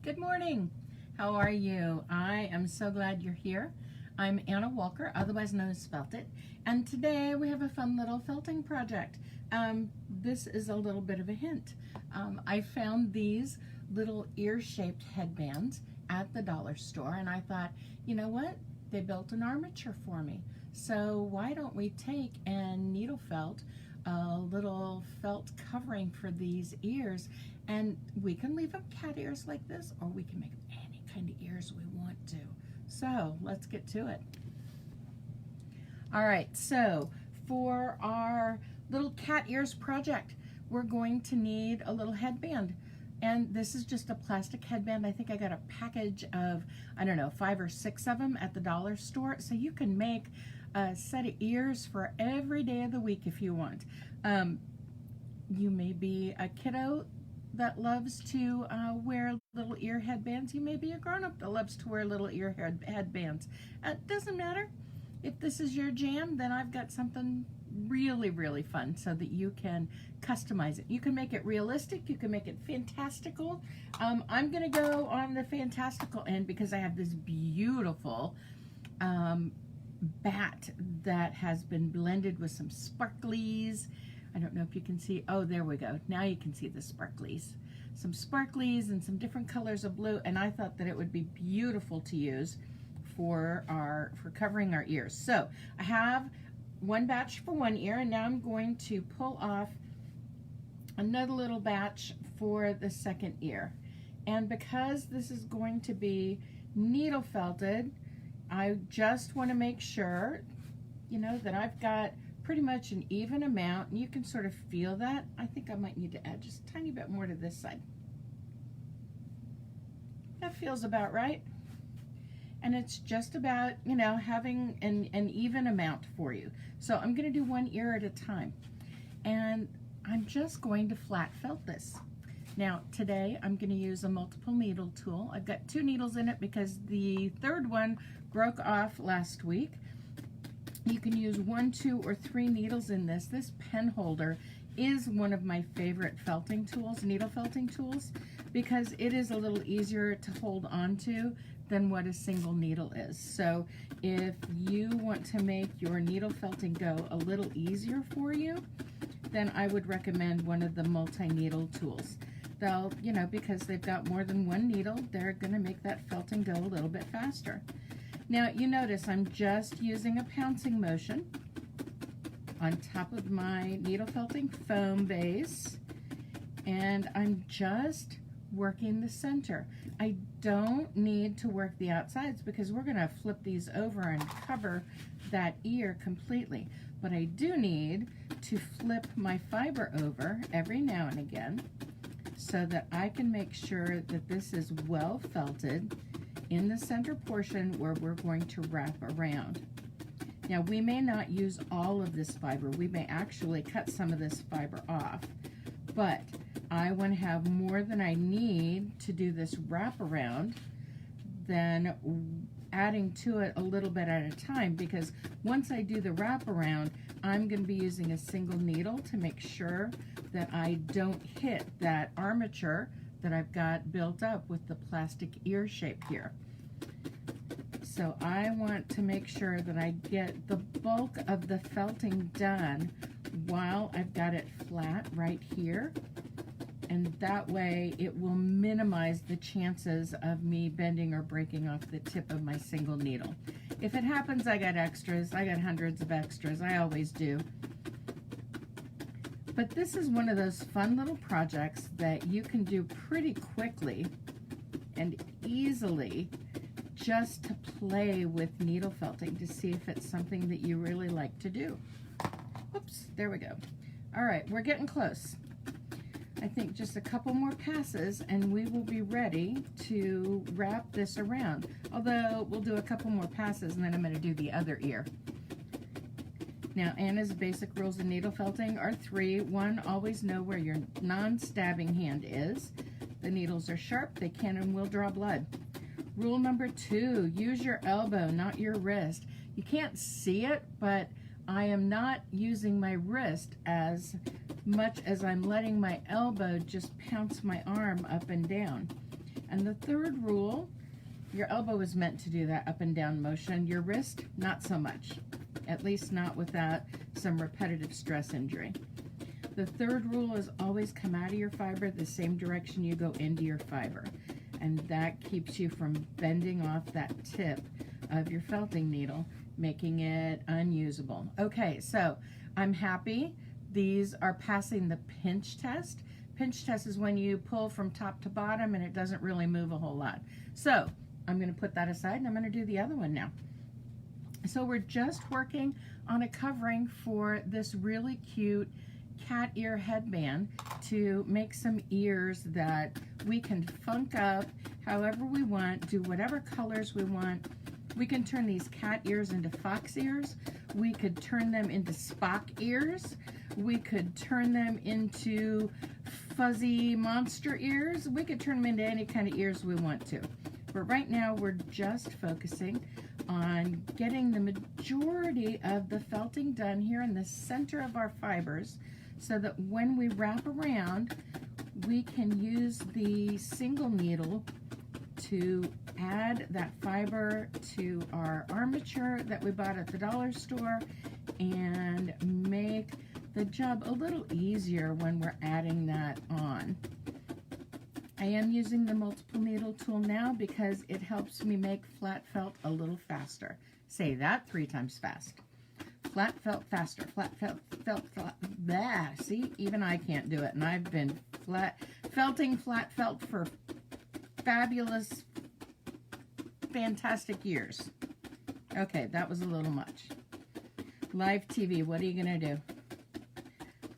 Good morning. How are you? I am so glad you're here. I'm Anna Walker, otherwise known as FELTit, and today we have a fun little felting project. This is a little bit of a hint. I found these little ear-shaped headbands at the dollar store, and I thought, you know what? They built an armature for me. So why don't we take and needle felt a little felt covering for these ears, and we can leave them cat ears like this, or we can make them any kind of ears we want to. So let's get to it. All right, so for our little cat ears project, we're going to need a little headband. And this is just a plastic headband. I think I got a package of, I don't know, 5 or 6 of them at the dollar store. So you can make a set of ears for every day of the week if you want. You may be a kiddo that loves to wear little ear headbands. You may be a grown-up that loves to wear little ear headbands. It doesn't matter. If this is your jam, then I've got something really fun so that you can customize it. You can make it realistic, you can make it fantastical. I'm gonna go on the fantastical end because I have this beautiful bat that has been blended with some sparklies. I don't know if you can see, oh, there we go. Now you can see the sparklies. Some sparklies and some different colors of blue, and I thought that it would be beautiful to use for covering our ears. So I have one batch for one ear, and now I'm going to pull off another little batch for the second ear. And because this is going to be needle felted, I just want to make sure, you know, that I've got pretty much an even amount, and you can sort of feel that. I think I might need to add just a tiny bit more to this side. That feels about right. And it's just about, you know, having an even amount for you. So I'm going to do one ear at a time. And I'm just going to flat felt this. Now, today I'm going to use a multiple needle tool. I've got 2 needles in it because the third one broke off last week. You can use 1, 2, or 3 needles in this. This pen holder is one of my favorite felting tools, needle felting tools, because it is a little easier to hold on to than what a single needle is. So if you want to make your needle felting go a little easier for you, then I would recommend one of the multi-needle tools. They'll, you know, because they've got more than one needle, they're gonna make that felting go a little bit faster. Now you notice I'm just using a pouncing motion on top of my needle felting foam base, and I'm just working the center. I don't need to work the outsides because we're going to flip these over and cover that ear completely. But I do need to flip my fiber over every now and again so that I can make sure that this is well felted in the center portion where we're going to wrap around. Now we may not use all of this fiber. We may actually cut some of this fiber off, but I want to have more than I need to do this wraparound than adding to it a little bit at a time, because once I do the wraparound, I'm going to be using a single needle to make sure that I don't hit that armature that I've got built up with the plastic ear shape here. So I want to make sure that I get the bulk of the felting done while I've got it flat right here. And that way it will minimize the chances of me bending or breaking off the tip of my single needle. If it happens, I got extras. I got hundreds of extras. I always do. But this is one of those fun little projects that you can do pretty quickly and easily, just to play with needle felting to see if it's something that you really like to do. Oops, there we go. All right, we're getting close. I think just a couple more passes and we will be ready to wrap this around. Although we'll do a couple more passes and then I'm going to do the other ear. Now, Anna's basic rules of needle felting are 3. 1, always know where your non-stabbing hand is. The needles are sharp, they can and will draw blood. Rule number 2, use your elbow, not your wrist. You can't see it, but I am not using my wrist as much as I'm letting my elbow just pounce my arm up and down. And the third rule, your elbow is meant to do that up and down motion. Your wrist, not so much, at least not without some repetitive stress injury. The third rule is always come out of your fiber the same direction you go into your fiber. And that keeps you from bending off that tip of your felting needle, making it unusable. Okay, so I'm happy. These are passing the pinch test. Pinch test is when you pull from top to bottom and it doesn't really move a whole lot. So I'm going to put that aside and I'm going to do the other one now. So we're just working on a covering for this really cute cat ear headband to make some ears that we can funk up however we want, do whatever colors we want. We can turn these cat ears into fox ears. We could turn them into Spock ears. We could turn them into fuzzy monster ears. We could turn them into any kind of ears we want to. But right now we're just focusing on getting the majority of the felting done here in the center of our fibers, so that when we wrap around, we can use the single needle to add that fiber to our armature that we bought at the dollar store and make the job a little easier when we're adding that on. I am using the multiple needle tool now because it helps me make flat felt a little faster. Say that 3 times fast. Flat felt faster, flat felt, blah. See, even I can't do it, and I've been felting flat felt for fabulous, fantastic years. Okay, that was a little much. Live TV, what are you gonna do?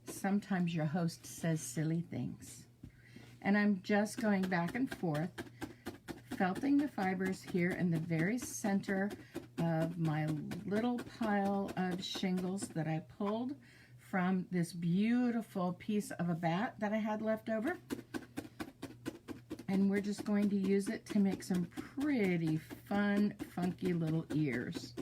Sometimes your host says silly things. And I'm just going back and forth, felting the fibers here in the very center of my little pile of shingles that I pulled from this beautiful piece of a bat that I had left over. And we're just going to use it to make some pretty fun, funky little ears.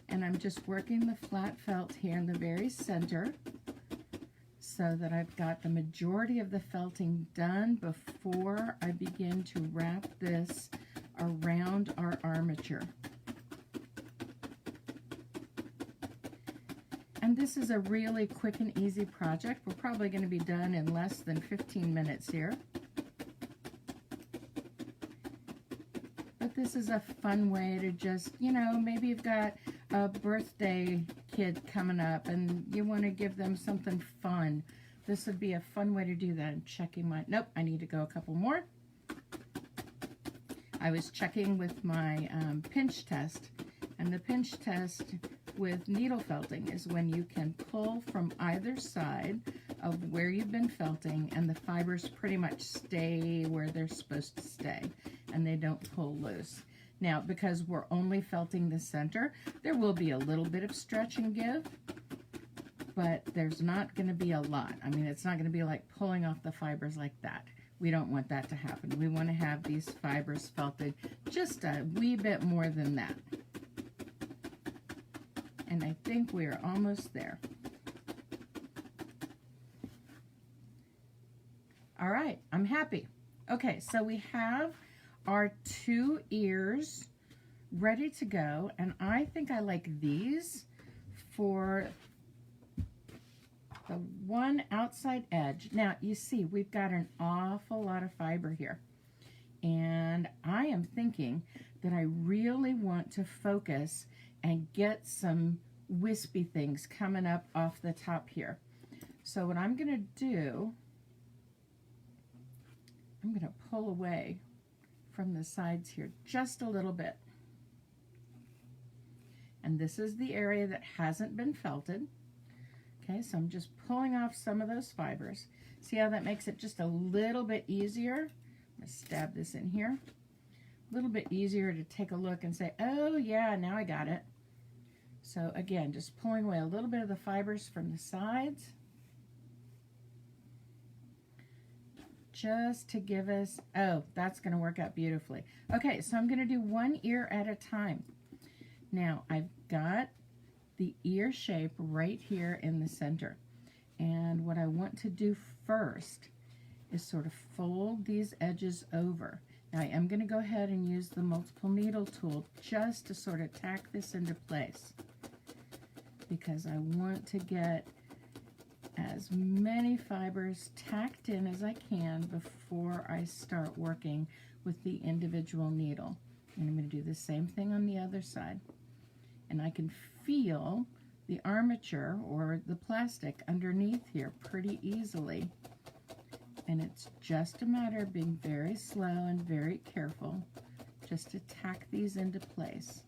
And I'm just working the flat felt here in the very center so that I've got the majority of the felting done before I begin to wrap this around our armature. And this is a really quick and easy project. We're probably going to be done in less than 15 minutes here. But this is a fun way to just, you know, maybe you've got a birthday kid coming up and you want to give them something fun. This would be a fun way to do that. I'm checking my, nope, I need to go a couple more. I was checking with my pinch test, and the pinch test with needle felting is when you can pull from either side of where you've been felting and the fibers pretty much stay where they're supposed to stay and they don't pull loose. Now, because we're only felting the center, there will be a little bit of stretch and give, but there's not going to be a lot. I mean, it's not going to be like pulling off the fibers like that. We don't want that to happen. We want to have these fibers felted just a wee bit more than that. And I think we are almost there. All right, I'm happy. Okay, so we have our 2 ears ready to go, and I think I like these for the one outside edge. Now, you see, we've got an awful lot of fiber here, and I am thinking that I really want to focus and get some wispy things coming up off the top here. So what I'm going to do, I'm going to pull away from the sides here just a little bit. And this is the area that hasn't been felted. Okay, so I'm just pulling off some of those fibers. See how that makes it just a little bit easier? I'm going to stab this in here. A little bit easier to take a look and say, oh yeah, now I got it. So again, just pulling away a little bit of the fibers from the sides, just to give us, oh, that's going to work out beautifully. Okay, so I'm going to do 1 ear at a time. Now, I've got the ear shape right here in the center. And what I want to do first is sort of fold these edges over. Now I am going to go ahead and use the multiple needle tool just to sort of tack this into place, because I want to get as many fibers tacked in as I can before I start working with the individual needle. And I'm going to do the same thing on the other side. And I can feel the armature or the plastic underneath here pretty easily. And it's just a matter of being very slow and very careful just to tack these into place.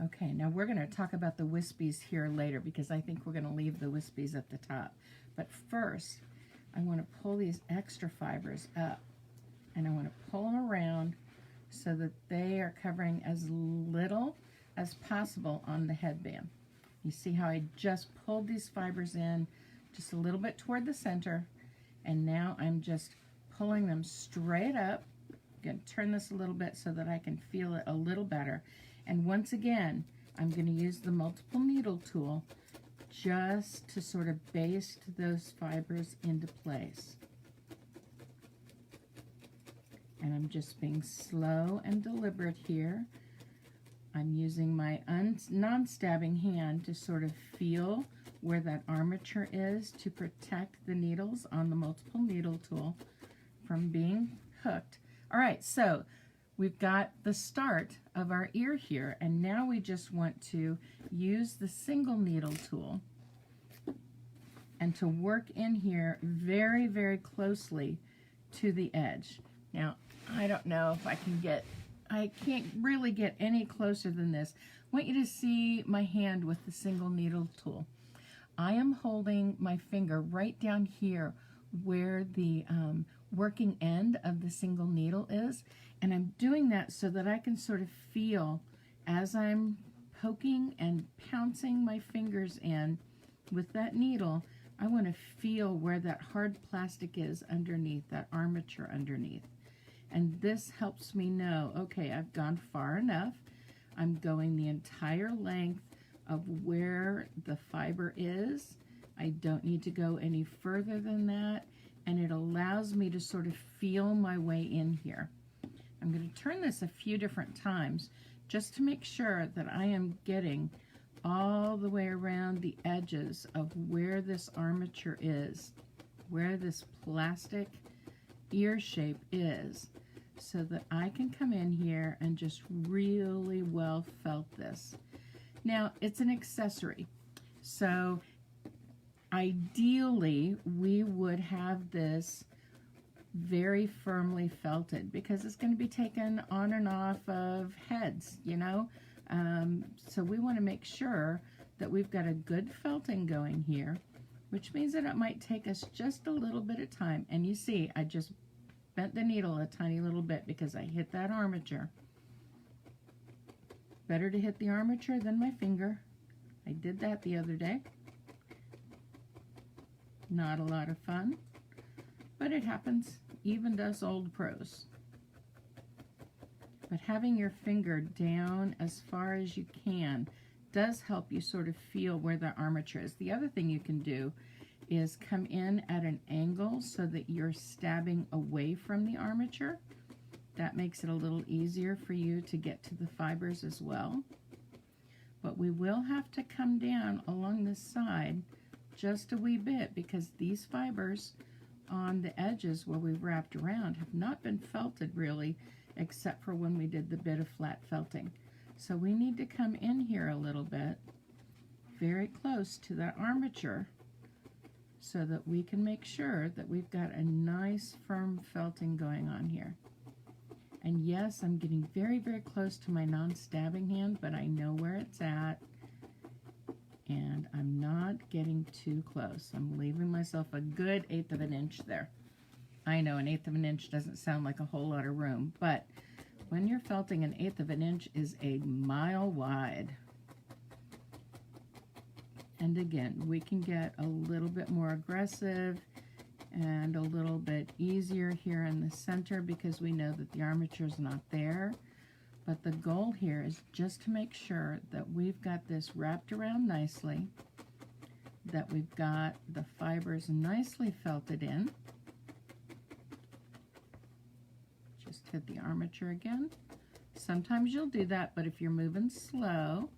Okay, now we're going to talk about the wispies here later, because I think we're going to leave the wispies at the top. But first, I want to pull these extra fibers up, and I want to pull them around so that they are covering as little as possible on the headband. You see how I just pulled these fibers in just a little bit toward the center, and now I'm just pulling them straight up. I'm going to turn this a little bit so that I can feel it a little better. And once again, I'm going to use the multiple needle tool just to sort of baste those fibers into place. And I'm just being slow and deliberate here. I'm using my non-stabbing hand to sort of feel where that armature is to protect the needles on the multiple needle tool from being hooked. All right, so we've got the start of our ear here, and now we just want to use the single needle tool and to work in here very, very closely to the edge. Now, I don't know if I can't really get any closer than this. I want you to see my hand with the single needle tool. I am holding my finger right down here where the working end of the single needle is, and I'm doing that so that I can sort of feel, as I'm poking and pouncing my fingers in with that needle, I want to feel where that hard plastic is underneath, that armature underneath. And this helps me know, okay, I've gone far enough. I'm going the entire length of where the fiber is. I don't need to go any further than that, and it allows me to sort of feel my way in here. I'm going to turn this a few different times just to make sure that I am getting all the way around the edges of where this armature is, where this plastic ear shape is, so that I can come in here and just really well felt this. Now, it's an accessory, so ideally we would have this very firmly felted, because it's going to be taken on and off of heads, you know. So we want to make sure that we've got a good felting going here, which means that it might take us just a little bit of time. And you see, I just bent the needle a tiny little bit because I hit that armature. Better to hit the armature than my finger. I did that the other day. Not a lot of fun, but it happens, even to us old pros. But having your finger down as far as you can does help you sort of feel where the armature is. The other thing you can do is come in at an angle so that you're stabbing away from the armature. That makes it a little easier for you to get to the fibers as well. But we will have to come down along this side just a wee bit, because these fibers on the edges where we've wrapped around have not been felted really, except for when we did the bit of flat felting. So we need to come in here a little bit, very close to that armature, so that we can make sure that we've got a nice firm felting going on here. And yes, I'm getting very, very close to my non-stabbing hand, but I know where it's at, and I'm not getting too close. I'm leaving myself a good 1/8 of an inch there. I know 1/8 of an inch doesn't sound like a whole lot of room, but when you're felting, 1/8 of an inch is a mile wide. And again, we can get a little bit more aggressive and a little bit easier here in the center, because we know that the armature is not there. But the goal here is just to make sure that we've got this wrapped around nicely, that we've got the fibers nicely felted in. Just hit the armature again. Sometimes you'll do that, but if you're moving slow,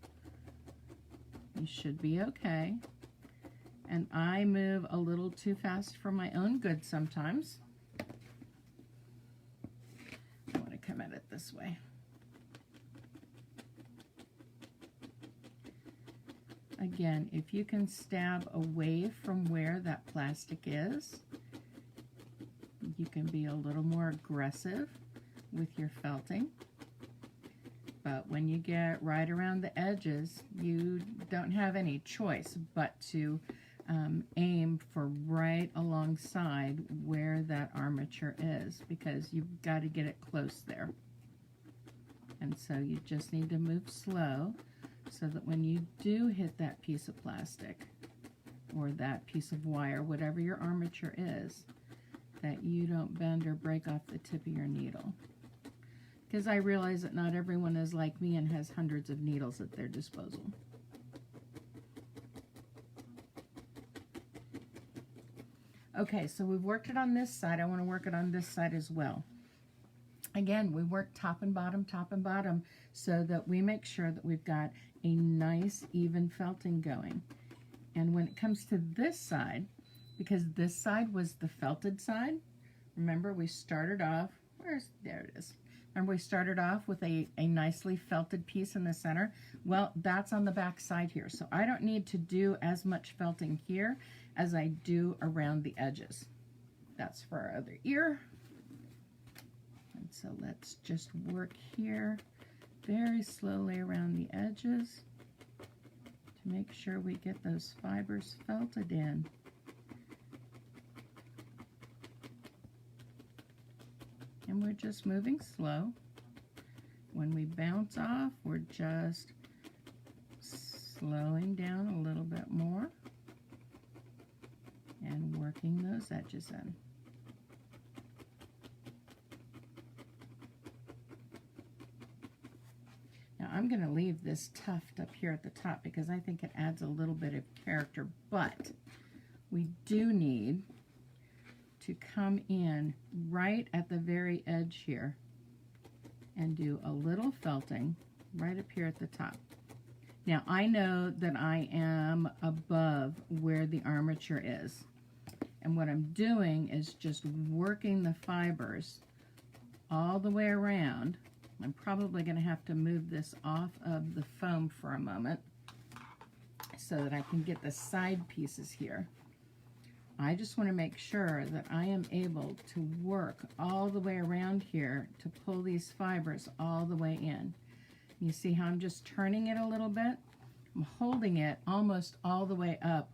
you should be okay. And I move a little too fast for my own good sometimes. I want to come at it this way. Again, if you can stab away from where that plastic is, you can be a little more aggressive with your felting. But when you get right around the edges, you don't have any choice but to aim for right alongside where that armature is, because you've got to get it close there. And so you just need to move slow, so that when you do hit that piece of plastic or that piece of wire, whatever your armature is, that you don't bend or break off the tip of your needle. Because I realize that not everyone is like me and has hundreds of needles at their disposal. Okay, so we've worked it on this side. I want to work it on this side as well. Again, we work top and bottom, so that we make sure that we've got a nice even felting going. And when it comes to this side, because this side was the felted side, remember we started off, there it is. Remember we started off with a nicely felted piece in the center? Well, that's on the back side here. So I don't need to do as much felting here as I do around the edges. That's for our other ear. And so let's just work here very slowly around the edges to make sure we get those fibers felted in. And we're just moving slow. When we bounce off, we're just slowing down a little bit more and working those edges in. Now I'm going to leave this tuft up here at the top because I think it adds a little bit of character, but we do need to come in right at the very edge here and do a little felting right up here at the top. Now I know that I am above where the armature is, and what I'm doing is just working the fibers all the way around. I'm probably going to have to move this off of the foam for a moment so that I can get the side pieces here. I just want to make sure that I am able to work all the way around here to pull these fibers all the way in. You see how I'm just turning it a little bit? I'm holding it almost all the way up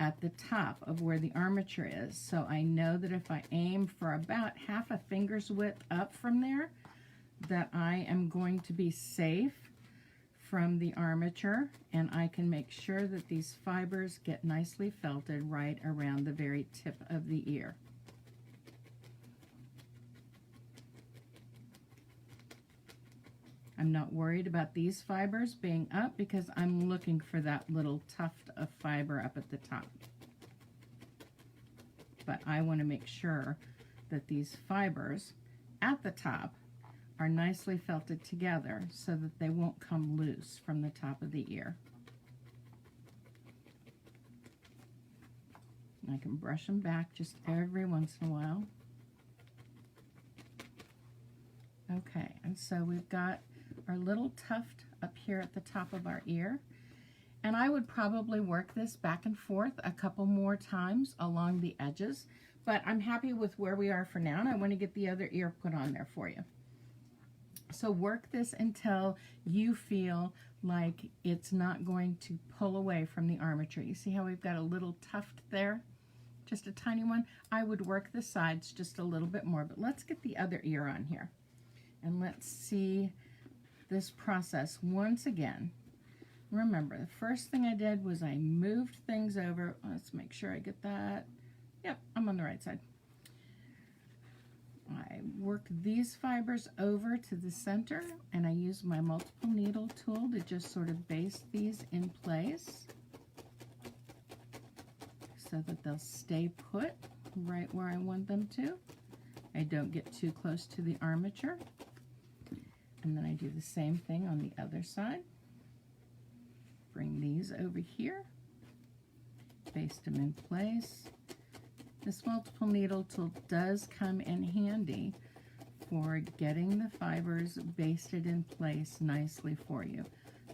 at the top of where the armature is. So I know that if I aim for about half a finger's width up from there, that I am going to be safe from the armature, and I can make sure that these fibers get nicely felted right around the very tip of the ear. I'm not worried about these fibers being up because I'm looking for that little tuft of fiber up at the top. But I want to make sure that these fibers at the top are nicely felted together so that they won't come loose from the top of the ear. And I can brush them back just every once in a while. Okay, and so we've got our little tuft up here at the top of our ear. And I would probably work this back and forth a couple more times along the edges, but I'm happy with where we are for now, and I want to get the other ear put on there for you. So work this until you feel like it's not going to pull away from the armature. You see how we've got a little tuft there? Just a tiny one. I would work the sides just a little bit more, but let's get the other ear on here. And let's see this process once again. Remember, the first thing I did was I moved things over. Let's make sure I get that. Yep, I'm on the right side. I work these fibers over to the center, and I use my multiple needle tool to just sort of baste these in place so that they'll stay put right where I want them to. I don't get too close to the armature. And then I do the same thing on the other side. Bring these over here, baste them in place. This multiple needle tool does come in handy for getting the fibers basted in place nicely for you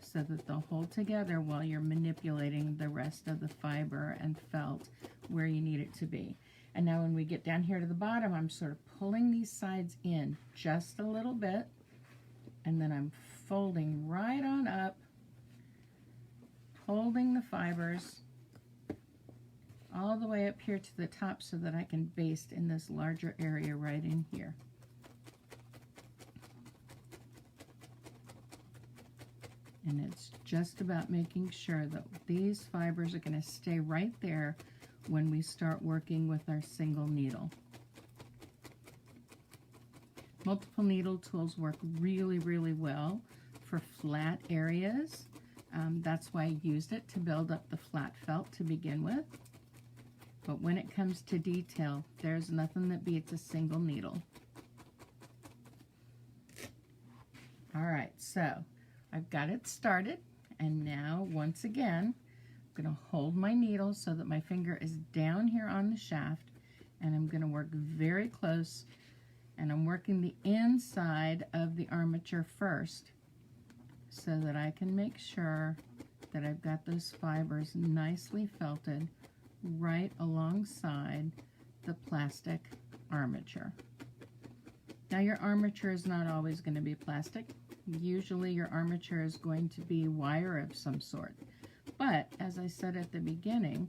so that they'll hold together while you're manipulating the rest of the fiber and felt where you need it to be. And now when we get down here to the bottom, I'm sort of pulling these sides in just a little bit, and then I'm folding right on up, holding the fibers all the way up here to the top so that I can baste in this larger area right in here. And it's just about making sure that these fibers are going to stay right there when we start working with our single needle. Multiple needle tools work really, really well for flat areas. That's why I used it to build up the flat felt to begin with. But when it comes to detail, there's nothing that beats a single needle. All right, so I've got it started, and now once again, I'm going to hold my needle so that my finger is down here on the shaft, and I'm going to work very close, and I'm working the inside of the armature first so that I can make sure that I've got those fibers nicely felted right alongside the plastic armature. Now your armature is not always going to be plastic. Usually your armature is going to be wire of some sort. But as I said at the beginning,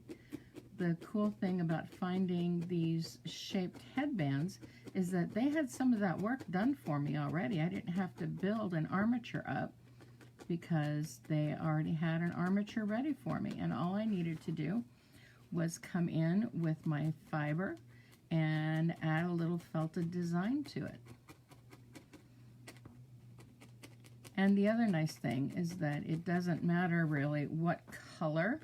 the cool thing about finding these shaped headbands is that they had some of that work done for me already. I didn't have to build an armature up because they already had an armature ready for me, and all I needed to do was come in with my fiber and add a little felted design to it. And the other nice thing is that it doesn't matter really what color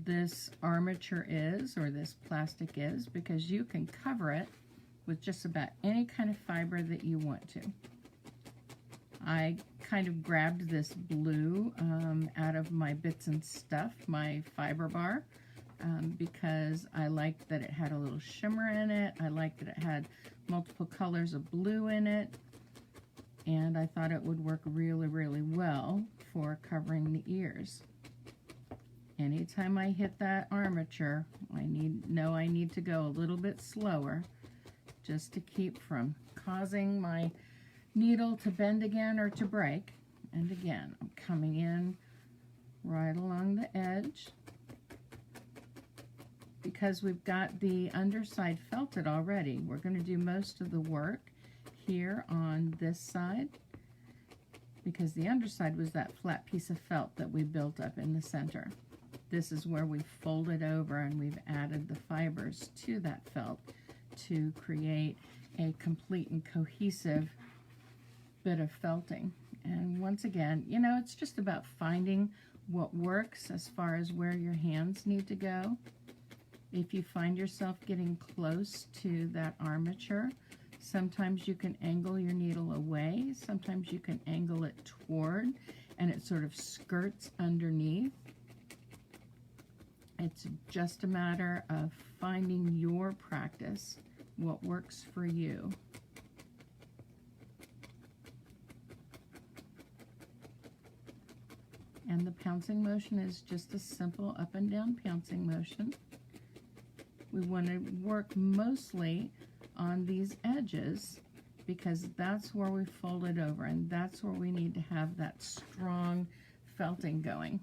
this armature is or this plastic is, because you can cover it with just about any kind of fiber that you want to. I kind of grabbed this blue out of my Bits and Stuff, my fiber bar, because I liked that it had a little shimmer in it. I liked that it had multiple colors of blue in it, and I thought it would work really, really well for covering the ears. Anytime I hit that armature, I need to go a little bit slower just to keep from causing my needle to bend again or to break. And again, I'm coming in right along the edge. Because we've got the underside felted already, we're going to do most of the work here on this side, because the underside was that flat piece of felt that we built up in the center. This is where we folded over and we've added the fibers to that felt to create a complete and cohesive bit of felting. And once again, you know, it's just about finding what works as far as where your hands need to go. If you find yourself getting close to that armature, sometimes you can angle your needle away, sometimes you can angle it toward, and it sort of skirts underneath. It's just a matter of finding your practice, what works for you. And the pouncing motion is just a simple up and down pouncing motion. We want to work mostly on these edges because that's where we fold it over, and that's where we need to have that strong felting going.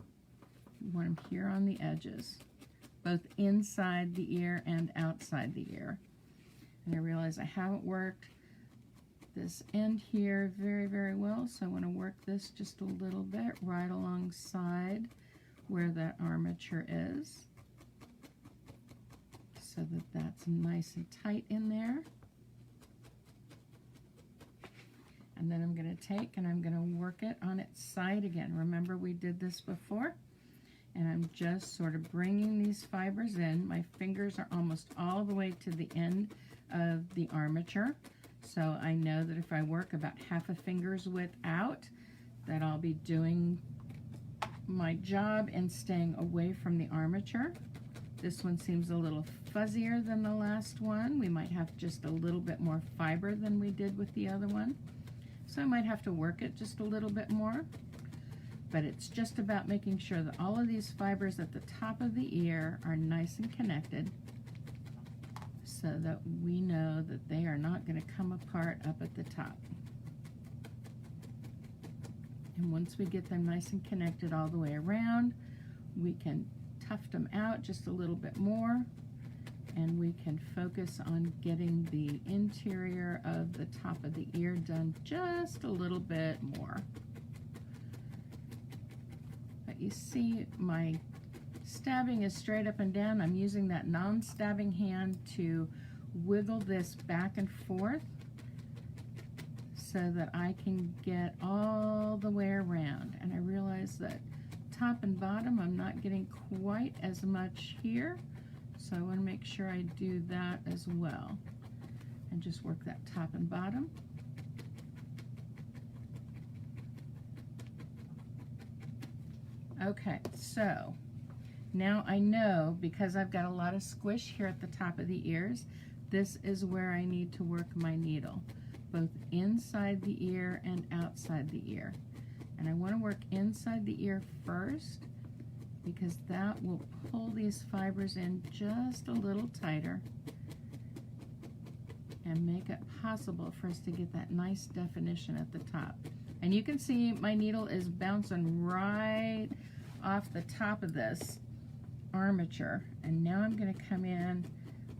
We want them here on the edges, both inside the ear and outside the ear. And I realize I haven't worked this end here very, very well, so I want to work this just a little bit right alongside where that armature is, so that that's nice and tight in there. And then I'm going to take and I'm going to work it on its side again. Remember, we did this before. And I'm just sort of bringing these fibers in. My fingers are almost all the way to the end of the armature. So I know that if I work about half a finger's width out, that I'll be doing my job and staying away from the armature. This one seems a little fuzzier than the last one. We might have just a little bit more fiber than we did with the other one. So I might have to work it just a little bit more. But it's just about making sure that all of these fibers at the top of the ear are nice and connected so that we know that they are not going to come apart up at the top. And once we get them nice and connected all the way around, we can tuft them out just a little bit more, and we can focus on getting the interior of the top of the ear done just a little bit more. But you see, my stabbing is straight up and down. I'm using that non-stabbing hand to wiggle this back and forth so that I can get all the way around. And I realize that top and bottom, I'm not getting quite as much here. So I want to make sure I do that as well. And just work that top and bottom. Okay, so now I know, because I've got a lot of squish here at the top of the ears, this is where I need to work my needle, both inside the ear and outside the ear. And I want to work inside the ear first, because that will pull these fibers in just a little tighter and make it possible for us to get that nice definition at the top. And you can see my needle is bouncing right off the top of this armature. And now I'm going to come in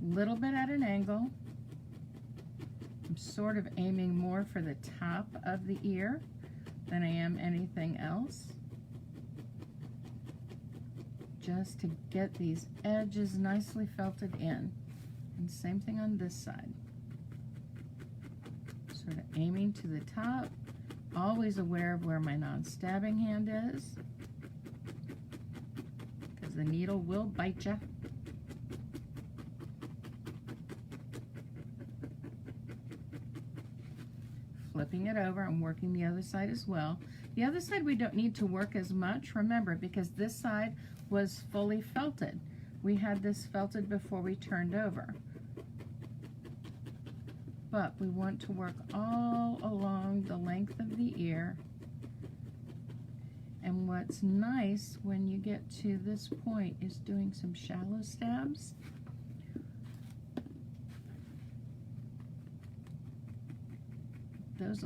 a little bit at an angle. I'm sort of aiming more for the top of the ear than I am anything else, just to get these edges nicely felted in. And same thing on this side. Sort of aiming to the top, always aware of where my non-stabbing hand is, because the needle will bite you. Flipping it over and working the other side as well. The other side we don't need to work as much, remember, because this side was fully felted. We had this felted before we turned over. But we want to work all along the length of the ear. And what's nice when you get to this point is doing some shallow stabs. Those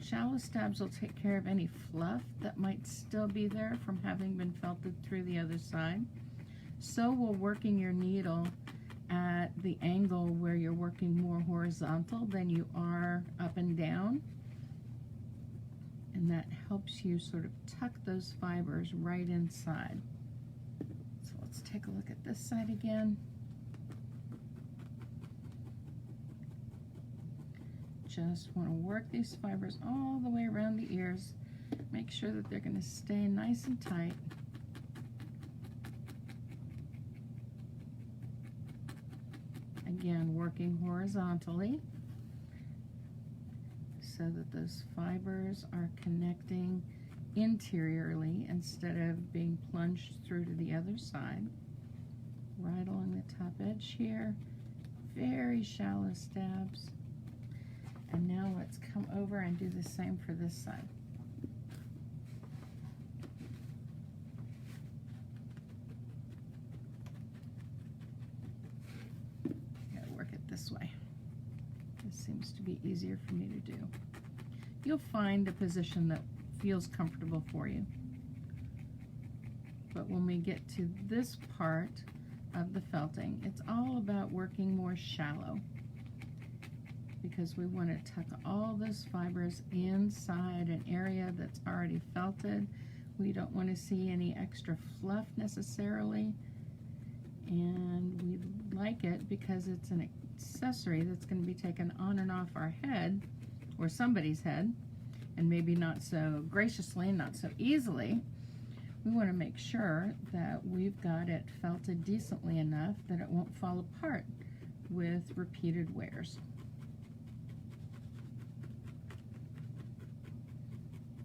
shallow stabs will take care of any fluff that might still be there from having been felted through the other side. So while working your needle at the angle where you're working more horizontal than you are up and down, and that helps you sort of tuck those fibers right inside. So let's take a look at this side again. Just want to work these fibers all the way around the ears. Make sure that they're going to stay nice and tight. Again, working horizontally so that those fibers are connecting interiorly instead of being plunged through to the other side. Right along the top edge here. Very shallow stabs. And now let's come over and do the same for this side. Gotta work it this way. This seems to be easier for me to do. You'll find a position that feels comfortable for you. But when we get to this part of the felting, it's all about working more shallow, because we want to tuck all those fibers inside an area that's already felted. We don't want to see any extra fluff necessarily, and we like it because it's an accessory that's going to be taken on and off our head or somebody's head, and maybe not so graciously and not so easily, we want to make sure that we've got it felted decently enough that it won't fall apart with repeated wears.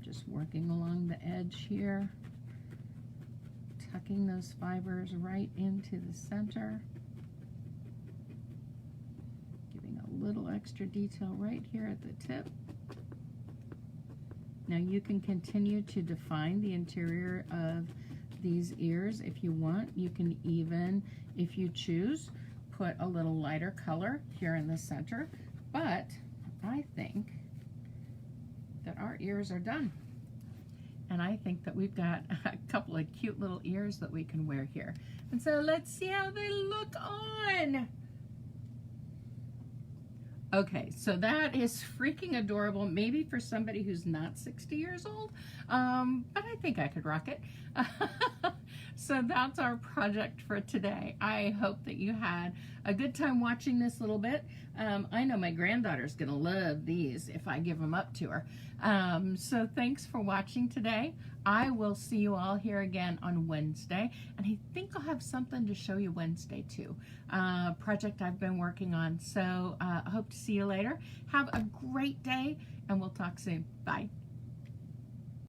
Just working along the edge here, tucking those fibers right into the center, giving a little extra detail right here at the tip. Now you can continue to define the interior of these ears if you want. You can even, if you choose, put a little lighter color here in the center, but I think that our ears are done. And I think that we've got a couple of cute little ears that we can wear here. And so let's see how they look on. Okay, so that is freaking adorable, maybe for somebody who's not 60 years old, but I think I could rock it. So that's our project for today. I hope that you had a good time watching this little bit. I know my granddaughter's gonna love these if I give them up to her. So thanks for watching today. I will see you all here again on Wednesday, and I think I'll have something to show you Wednesday too. Project I've been working on. So I hope to see you later. Have a great day, and we'll talk soon. Bye.